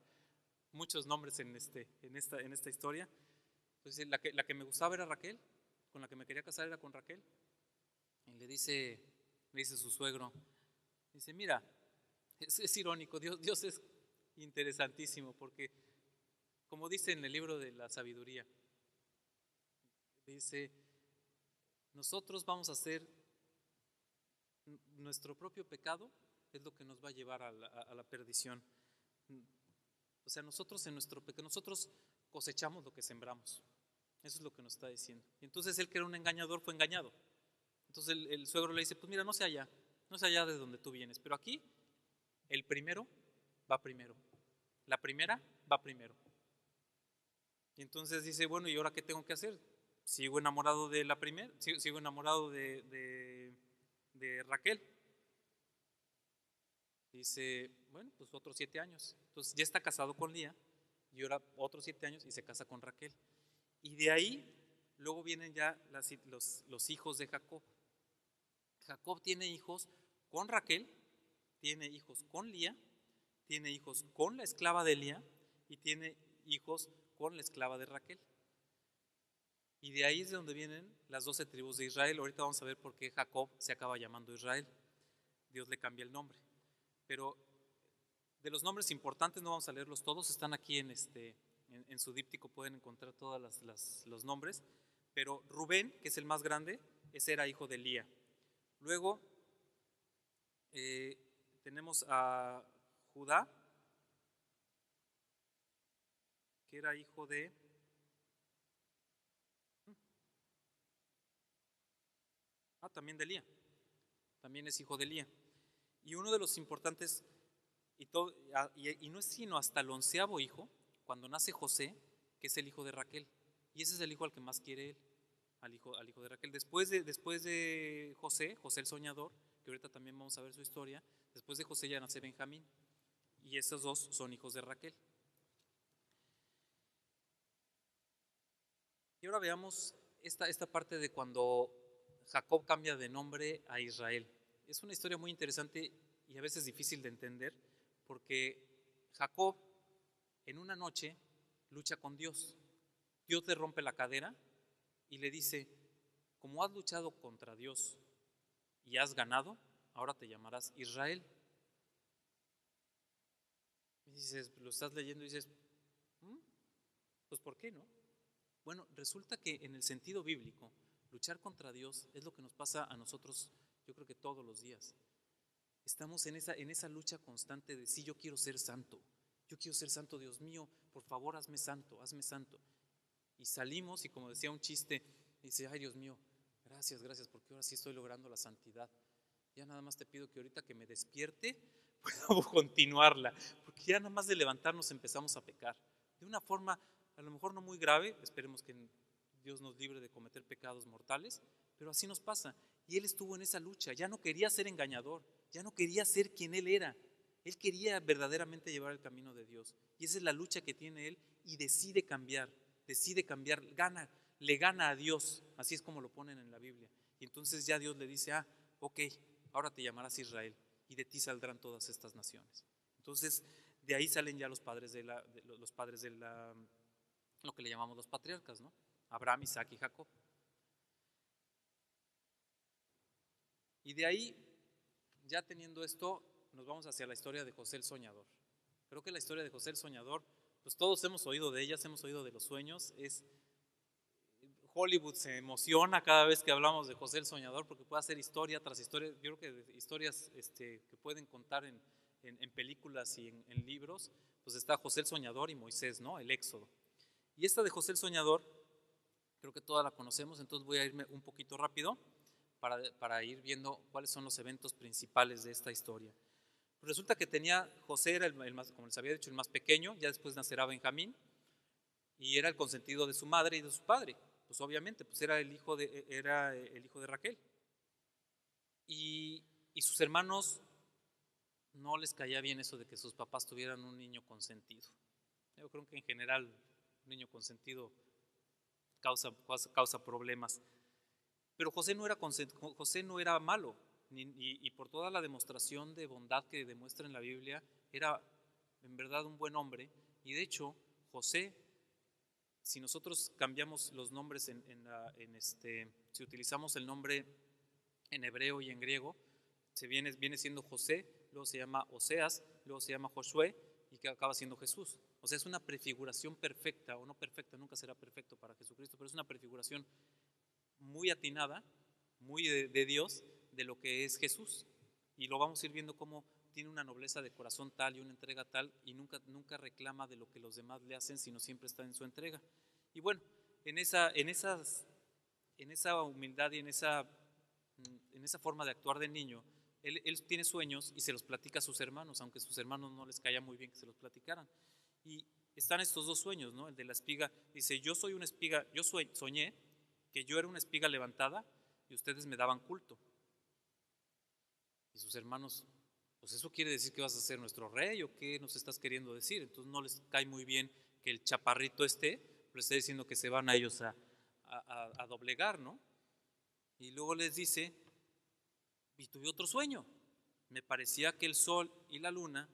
Muchos nombres en esta historia. Entonces la que me gustaba era Raquel, con la que me quería casar era con Raquel. Y le dice su suegro, dice, mira, es irónico, Dios es interesantísimo, porque como dice en el libro de la sabiduría, dice, nosotros vamos a hacer nuestro propio pecado, es lo que nos va a llevar a la perdición. O sea, nosotros en nuestro pecado, nosotros cosechamos lo que sembramos. Eso es lo que nos está diciendo. Y entonces él, que era un engañador, fue engañado. Entonces el suegro le dice, pues mira, no sé allá de donde tú vienes, pero aquí el primero va primero, la primera va primero. Y entonces dice, bueno, ¿y ahora qué tengo que hacer? ¿Sigo enamorado de la primera? ¿Sigo enamorado de Raquel? Dice, bueno, pues otros 7 años. Entonces ya está casado con Lía y ahora otros 7 años y se casa con Raquel. Y de ahí luego vienen ya los hijos de Jacob. Jacob tiene hijos con Raquel, tiene hijos con Lía, tiene hijos con la esclava de Lía y tiene hijos con la esclava de Raquel. Y de ahí es de donde vienen las 12 tribus de Israel. Ahorita vamos a ver por qué Jacob se acaba llamando Israel. Dios le cambia el nombre. Pero de los nombres importantes no vamos a leerlos todos, están aquí en su díptico, pueden encontrar todos los nombres. Pero Rubén, que es el más grande, ese era hijo de Lía. Luego tenemos a Judá, que era hijo de también de Lía, también es hijo de Lía. Y uno de los importantes, y no es sino hasta el 11º hijo, cuando nace José, que es el hijo de Raquel. Y ese es el hijo al que más quiere él, al hijo de Raquel. Después de José el soñador, que ahorita también vamos a ver su historia, después de José ya nace Benjamín. Y esos dos son hijos de Raquel. Y ahora veamos esta parte de cuando Jacob cambia de nombre a Israel. Es una historia muy interesante y a veces difícil de entender, porque Jacob en una noche lucha con Dios. Dios le rompe la cadera y le dice, como has luchado contra Dios y has ganado, ahora te llamarás Israel. Y dices, lo estás leyendo y dices, pues ¿por qué no? Bueno, resulta que en el sentido bíblico, luchar contra Dios es lo que nos pasa a nosotros, yo creo que todos los días. Estamos en esa lucha constante de, sí, yo quiero ser santo, Dios mío, por favor hazme santo, hazme santo. Y salimos y como decía un chiste, dice, ay Dios mío, gracias, porque ahora sí estoy logrando la santidad. Ya nada más te pido que ahorita que me despierte pueda continuarla, porque ya nada más de levantarnos empezamos a pecar. De una forma a lo mejor no muy grave, esperemos que Dios nos libre de cometer pecados mortales, pero así nos pasa. Y él estuvo en esa lucha, ya no quería ser engañador, ya no quería ser quien él era. Él quería verdaderamente llevar el camino de Dios. Y esa es la lucha que tiene él y decide cambiar, le gana a Dios, así es como lo ponen en la Biblia. Y entonces ya Dios le dice, ok, ahora te llamarás Israel y de ti saldrán todas estas naciones. Entonces de ahí salen ya los padres de lo que le llamamos los patriarcas, ¿no? Abraham, Isaac y Jacob. Y de ahí, ya teniendo esto, nos vamos hacia la historia de José el Soñador. Creo que la historia de José el Soñador, pues todos hemos oído de ellas, hemos oído de los sueños. Hollywood se emociona cada vez que hablamos de José el Soñador porque puede hacer historia tras historia. Yo creo que historias que pueden contar en películas y en libros, pues está José el Soñador y Moisés, ¿no? El Éxodo. Y esta de José el Soñador Creo que toda la conocemos, entonces voy a irme un poquito rápido para ir viendo cuáles son los eventos principales de esta historia. Resulta que José era el más, como les había dicho, el más pequeño, ya después nacerá Benjamín, y era el consentido de su madre y de su padre, pues obviamente, pues era el hijo de Raquel. Y sus hermanos no les caía bien eso de que sus papás tuvieran un niño consentido. Yo creo que en general un niño consentido causa problemas. Pero José no era malo, y por toda la demostración de bondad que demuestra en la Biblia, era en verdad un buen hombre. Y de hecho, José, si nosotros cambiamos los nombres si utilizamos el nombre en hebreo y en griego, viene siendo José, luego se llama Oseas, luego se llama Josué, y que acaba siendo Jesús. O sea, es una prefiguración perfecta, o no perfecta, nunca será perfecto para Jesucristo, pero es una prefiguración muy atinada, muy de Dios, de lo que es Jesús. Y lo vamos a ir viendo cómo tiene una nobleza de corazón tal y una entrega tal, y nunca reclama de lo que los demás le hacen, sino siempre está en su entrega. Y bueno, en esa humildad y en esa forma de actuar de niño, él tiene sueños y se los platica a sus hermanos, aunque a sus hermanos no les caía muy bien que se los platicaran. Y están estos dos sueños, ¿no? El de la espiga, dice: yo soy una espiga, soñé que yo era una espiga levantada y ustedes me daban culto. Y sus hermanos: pues eso quiere decir que vas a ser nuestro rey, o qué nos estás queriendo decir. Entonces no les cae muy bien que el chaparrito le esté diciendo que se van a ellos a doblegar, ¿no? Y luego les dice: y tuve otro sueño, me parecía que el sol y la luna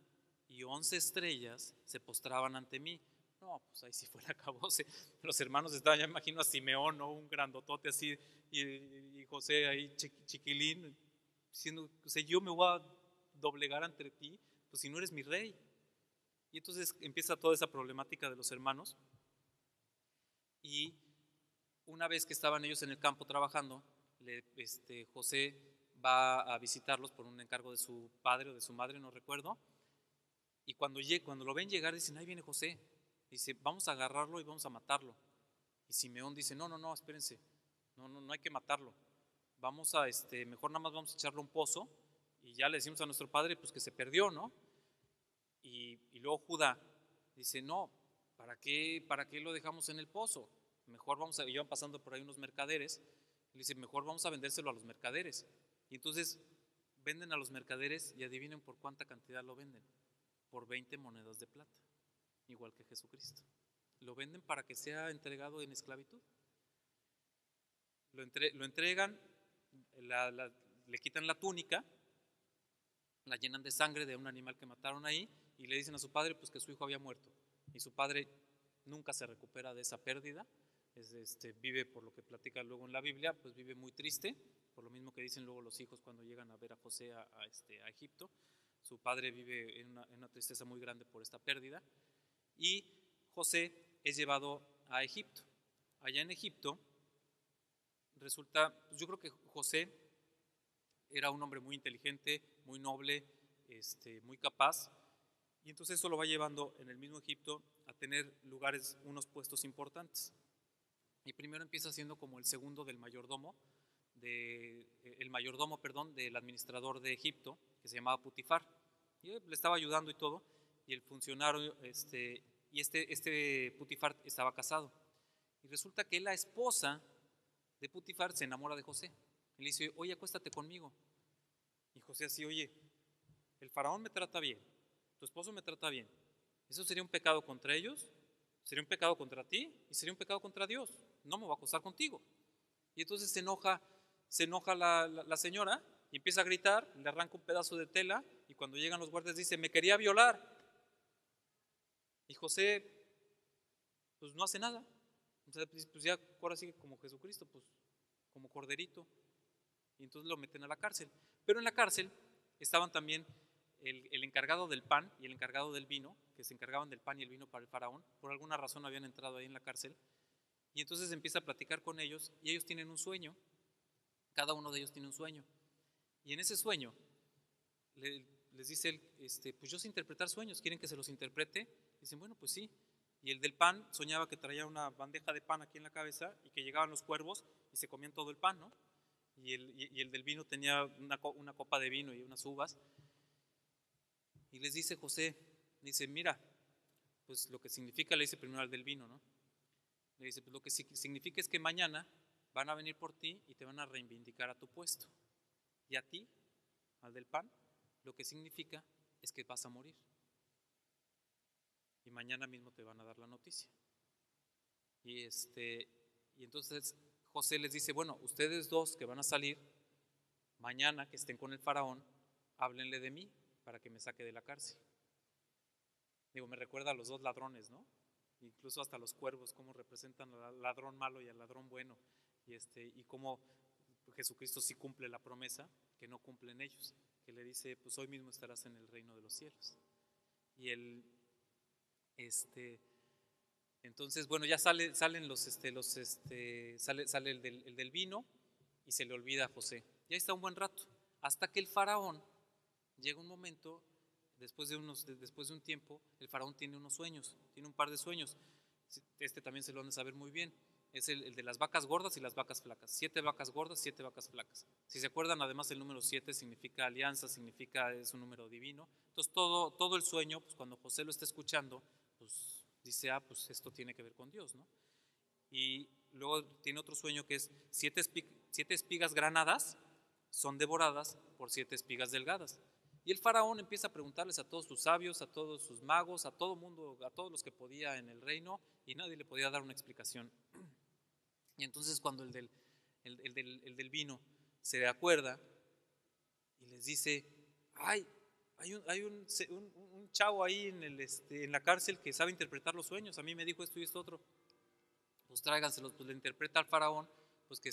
y 11 estrellas se postraban ante mí. No, pues ahí sí fue el acabose. Los hermanos estaban, ya imagino a Simeón, ¿no? Un grandotote así, y José ahí chiquilín, diciendo: o sea, yo me voy a doblegar ante ti, pues si no eres mi rey. Y entonces empieza toda esa problemática de los hermanos. Y una vez que estaban ellos en el campo trabajando, José va a visitarlos por un encargo de su padre o de su madre, no recuerdo. Y cuando lo ven llegar, dicen: ahí viene José. Dice: vamos a agarrarlo y vamos a matarlo. Y Simeón dice: no, espérense, no hay que matarlo. Vamos mejor nada más vamos a echarlo a un pozo y ya le decimos a nuestro padre pues que se perdió, ¿no? Y luego Judá dice: no, ¿para qué lo dejamos en el pozo? Mejor iban pasando por ahí unos mercaderes, y le dice: mejor vamos a vendérselo a los mercaderes. Y entonces venden a los mercaderes, y adivinen por cuánta cantidad lo venden: por 20 monedas de plata, igual que Jesucristo. Lo venden para que sea entregado en esclavitud. Lo entregan, le quitan la túnica, la llenan de sangre de un animal que mataron ahí, y le dicen a su padre pues que su hijo había muerto. Y su padre nunca se recupera de esa pérdida. Vive, por lo que platica luego en la Biblia, pues vive muy triste, por lo mismo que dicen luego los hijos cuando llegan a ver a José a Egipto. Su padre vive en una tristeza muy grande por esta pérdida. Y José es llevado a Egipto. Allá en Egipto resulta, pues yo creo que José era un hombre muy inteligente, muy noble, muy capaz, y entonces eso lo va llevando en el mismo Egipto a tener unos puestos importantes. Y primero empieza siendo como el segundo del mayordomo, del administrador de Egipto, que se llamaba Putifar. Y le estaba ayudando y todo, y el funcionario, este Putifar estaba casado. Y resulta que la esposa de Putifar se enamora de José. Y le dice: oye, acuéstate conmigo. Y José así: oye, el faraón me trata bien, tu esposo me trata bien. ¿Eso sería un pecado contra ellos? ¿Sería un pecado contra ti? Y sería un pecado contra Dios. No me voy a acostar contigo. Y entonces se enoja la señora y empieza a gritar, le arranca un pedazo de tela, y cuando llegan los guardias dice: me quería violar. Y José pues no hace nada. Entonces pues ya ahora sigue como Jesucristo, pues como corderito. Y entonces lo meten a la cárcel. Pero en la cárcel estaban también el encargado del pan y el encargado del vino, que se encargaban del pan y el vino para el faraón. Por alguna razón habían entrado ahí en la cárcel. Y entonces empieza a platicar con ellos, y ellos tienen un sueño. Cada uno de ellos tiene un sueño. Y en ese sueño les dice él: pues yo sé interpretar sueños, ¿quieren que se los interprete? Dicen: bueno, pues sí. Y el del pan soñaba que traía una bandeja de pan aquí en la cabeza y que llegaban los cuervos y se comían todo el pan, ¿no? Y el del vino tenía una copa de vino y unas uvas. Y les dice José, dice, mira, pues lo que significa, le dice primero al del vino, ¿no? Le dice, pues lo que significa es que mañana van a venir por ti y te van a reivindicar a tu puesto. Y a ti, al del pan, lo que significa es que vas a morir. Y mañana mismo te van a dar la noticia. Y entonces José les dice, bueno, ustedes dos que van a salir, mañana que estén con el faraón, háblenle de mí para que me saque de la cárcel. Digo, me recuerda a los dos ladrones, ¿no? Incluso hasta los cuervos, cómo representan al ladrón malo y al ladrón bueno. Y cómo Jesucristo sí cumple la promesa que no cumplen ellos, que le dice, pues hoy mismo estarás en el reino de los cielos. Y entonces, bueno, ya sale el del vino y se le olvida a José. Ya está un buen rato, hasta que el faraón llega un momento, después de un tiempo, el faraón tiene unos sueños, tiene un par de sueños. También se lo van a saber muy bien. Es el de las vacas gordas y las vacas flacas. 7 vacas gordas, 7 vacas flacas. Si se acuerdan, además el número 7 significa alianza, es un número divino. Entonces todo el sueño, pues cuando José lo está escuchando, pues dice, pues esto tiene que ver con Dios, ¿no? Y luego tiene otro sueño que es 7 espigas granadas son devoradas por 7 espigas delgadas. Y el faraón empieza a preguntarles a todos sus sabios, a todos sus magos, a todo mundo, a todos los que podía en el reino, y nadie le podía dar una explicación. Y entonces cuando el del vino se acuerda y les dice, hay un chavo ahí en la cárcel que sabe interpretar los sueños, a mí me dijo esto y esto otro, pues tráiganselos. Pues le interpreta al faraón pues que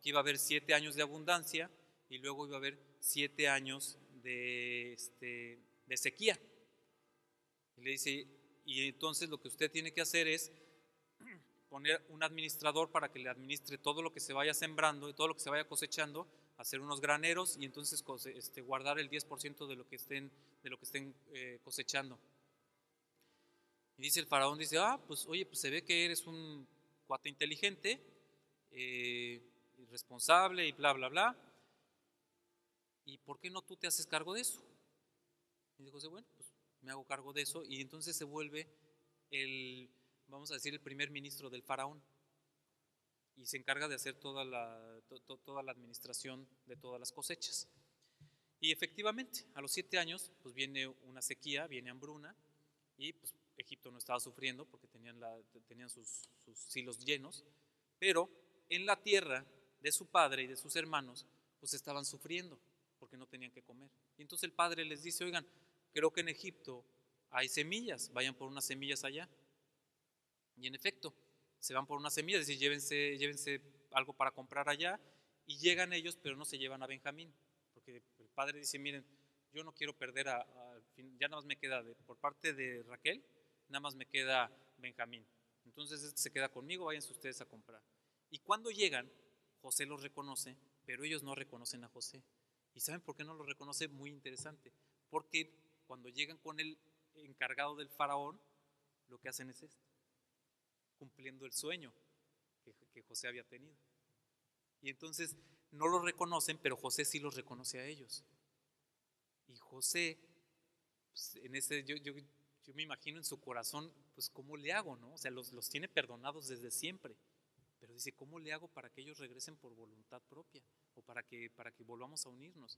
iba a haber 7 años de abundancia y luego iba a haber 7 años de sequía. Y le dice, y entonces lo que usted tiene que hacer es poner un administrador para que le administre todo lo que se vaya sembrando y todo lo que se vaya cosechando, hacer unos graneros y entonces guardar el 10% de lo que estén cosechando. Y dice el faraón, dice, pues oye, pues se ve que eres un cuate inteligente, responsable y bla, bla, bla. ¿Y por qué no tú te haces cargo de eso? Y dijo, bueno, pues me hago cargo de eso. Y entonces se vuelve vamos a decir, el primer ministro del faraón. Y se encarga de hacer toda la administración de todas las cosechas. Y efectivamente, a los 7 años, pues viene una sequía, viene hambruna, y pues Egipto no estaba sufriendo porque tenían sus silos llenos, pero en la tierra de su padre y de sus hermanos, pues estaban sufriendo porque no tenían que comer. Y entonces el padre les dice, oigan, creo que en Egipto hay semillas, vayan por unas semillas allá. Y en efecto, se van por unas semillas, es decir, llévense algo para comprar allá, y llegan ellos, pero no se llevan a Benjamín, porque el padre dice, miren, yo no quiero perder ya nada más me queda, por parte de Raquel, nada más me queda Benjamín. Entonces se queda conmigo, váyanse ustedes a comprar. Y cuando llegan, José los reconoce, pero ellos no reconocen a José. ¿Y saben por qué no lo reconoce? Muy interesante. Porque cuando llegan con el encargado del faraón, lo que hacen es esto, cumpliendo el sueño que José había tenido. Y entonces no los reconocen, pero José sí los reconoce a ellos. Y José, pues, yo me imagino en su corazón, pues ¿cómo le hago, no? O sea, los tiene perdonados desde siempre. Pero dice, ¿cómo le hago para que ellos regresen por voluntad propia? O para que volvamos a unirnos.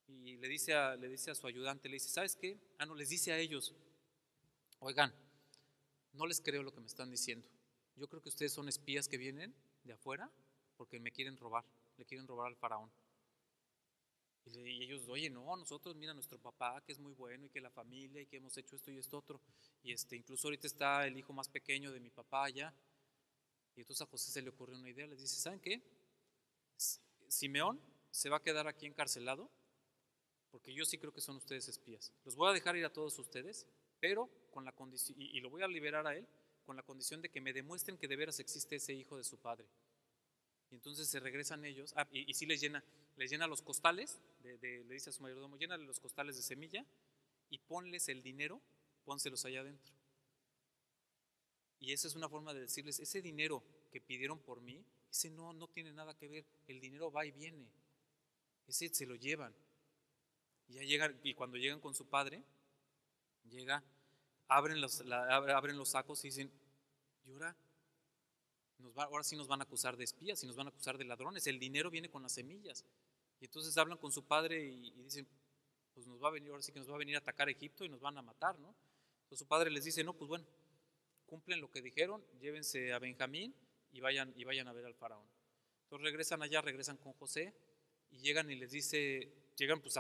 Y le dice a su ayudante, le dice, ¿sabes qué? No, les dice a ellos, oigan, no les creo lo que me están diciendo. Yo creo que ustedes son espías que vienen de afuera porque me quieren robar, le quieren robar al faraón. Y ellos, oye, no, nosotros, mira, nuestro papá que es muy bueno y que la familia y que hemos hecho esto y esto otro. Y incluso ahorita está el hijo más pequeño de mi papá allá. Y entonces a José se le ocurrió una idea, les dice, ¿saben qué? Simeón se va a quedar aquí encarcelado porque yo sí creo que son ustedes espías. Los voy a dejar ir a todos ustedes, pero con la condición, y lo voy a liberar a él, con la condición de que me demuestren que de veras existe ese hijo de su padre. Y entonces se regresan ellos, y sí les llena los costales, le dice a su mayordomo, llénale los costales de semilla y ponles el dinero, pónselos allá adentro. Y esa es una forma de decirles, ese dinero que pidieron por mí, ese no tiene nada que ver, el dinero va y viene, ese se lo llevan. Y ya llegan, y cuando llegan con su padre, llega, abren los sacos y dicen, y ahora, ahora sí nos van a acusar de espías y nos van a acusar de ladrones, el dinero viene con las semillas. Y entonces hablan con su padre y dicen, pues nos va a venir, ahora sí que nos va a venir a atacar Egipto y nos van a matar, ¿no? Entonces su padre les dice, no, pues bueno, cumplen lo que dijeron, llévense a Benjamín y vayan a ver al faraón. Entonces regresan allá, regresan con José y llegan y les dice, llegan pues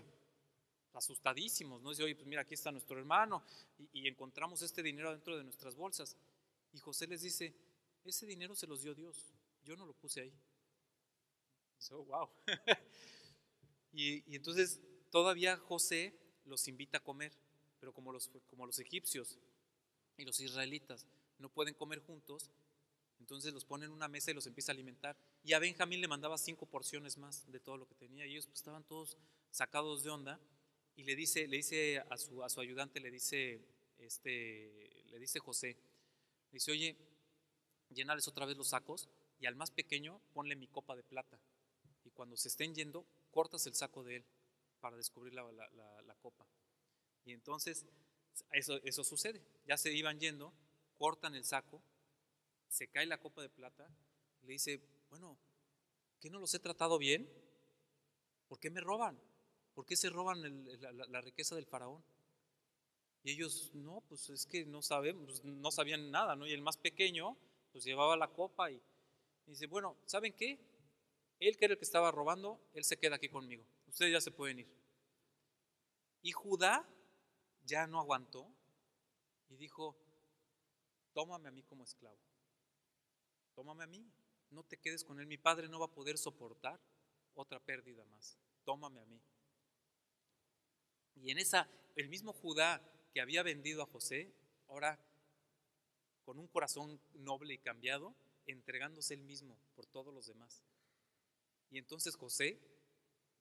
asustadísimos, ¿no? Dice, oye, pues mira, aquí está nuestro hermano y encontramos este dinero dentro de nuestras bolsas. Y José les dice, ese dinero se los dio Dios, yo no lo puse ahí. Dice, oh, wow. Y entonces todavía José los invita a comer, pero como los egipcios y los israelitas no pueden comer juntos, entonces los pone en una mesa y los empieza a alimentar. Y a Benjamín le mandaba 5 porciones más de todo lo que tenía. Y ellos pues, estaban todos sacados de onda. Y le dice a su ayudante, le dice José, le dice, oye, llénales otra vez los sacos y al más pequeño ponle mi copa de plata. Y cuando se estén yendo, cortas el saco de él para descubrir la copa. Y entonces eso sucede. Ya se iban yendo, cortan el saco, se cae la copa de plata, y le dice, bueno, ¿qué no los he tratado bien? ¿Por qué me roban? ¿Por qué se roban la riqueza del faraón? Y ellos, no, pues es que no sabemos, pues no sabían nada, ¿no? Y el más pequeño, pues llevaba la copa y dice, bueno, ¿saben qué? Él que era el que estaba robando, él se queda aquí conmigo. Ustedes ya se pueden ir. Y Judá ya no aguantó y dijo, tómame a mí como esclavo. Tómame a mí, no te quedes con él. Mi padre no va a poder soportar otra pérdida más. Tómame a mí. Y en esa, el mismo Judá que había vendido a José, ahora con un corazón noble y cambiado, entregándose él mismo por todos los demás. Y entonces José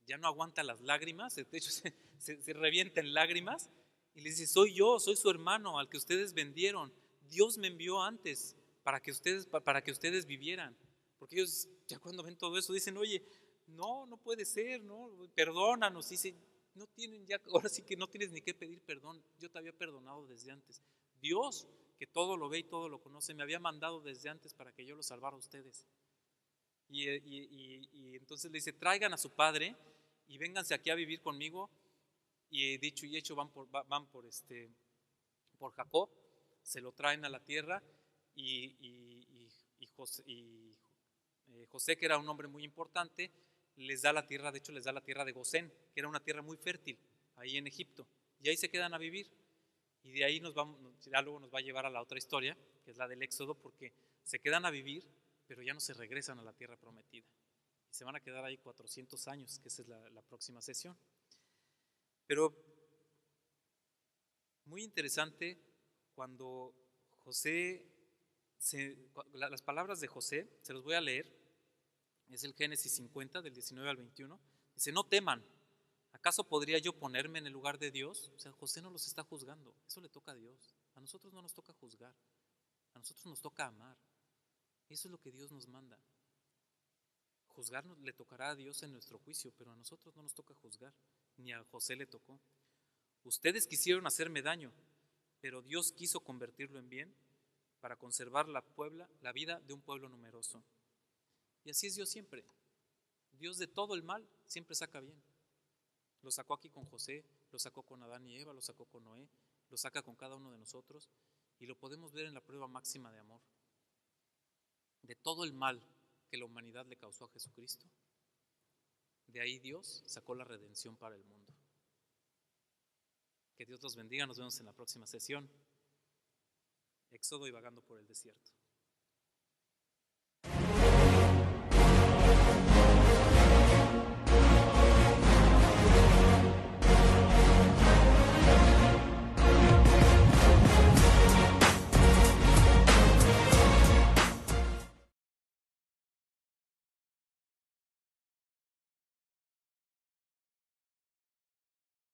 ya no aguanta las lágrimas, de hecho se revienta en lágrimas y le dice, soy yo, soy su hermano al que ustedes vendieron. Dios me envió antes para que ustedes vivieran. Porque ellos ya cuando ven todo eso dicen, oye, no puede ser, no, perdónanos. Dice, no tienen ya, ahora sí que no tienes ni que pedir perdón, yo te había perdonado desde antes. Dios, que todo lo ve y todo lo conoce, me había mandado desde antes para que yo los salvara a ustedes. Y entonces le dice, traigan a su padre y vénganse aquí a vivir conmigo. Y dicho y hecho van por Jacob, se lo traen a la tierra José, que era un hombre muy importante, les da la tierra, de hecho les da la tierra de Gosén, que era una tierra muy fértil ahí en Egipto. Y ahí se quedan a vivir. Y de ahí ya luego nos va a llevar a la otra historia, que es la del Éxodo, porque se quedan a vivir, pero ya no se regresan a la tierra prometida. Y se van a quedar ahí 400 años, que esa es la próxima sesión. Pero muy interesante cuando las palabras de José, se los voy a leer, es el Génesis 50, del 19 al 21. Dice, no teman, ¿acaso podría yo ponerme en el lugar de Dios? O sea, José no los está juzgando, eso le toca a Dios. A nosotros no nos toca juzgar, a nosotros nos toca amar. Eso es lo que Dios nos manda. Juzgarnos le tocará a Dios en nuestro juicio, pero a nosotros no nos toca juzgar, ni a José le tocó. Ustedes quisieron hacerme daño, pero Dios quiso convertirlo en bien para conservar la vida de un pueblo numeroso. Y así es Dios siempre. Dios de todo el mal siempre saca bien. Lo sacó aquí con José, lo sacó con Adán y Eva, lo sacó con Noé, lo saca con cada uno de nosotros y lo podemos ver en la prueba máxima de amor. De todo el mal que la humanidad le causó a Jesucristo, de ahí Dios sacó la redención para el mundo. Que Dios los bendiga, nos vemos en la próxima sesión. Éxodo y vagando por el desierto.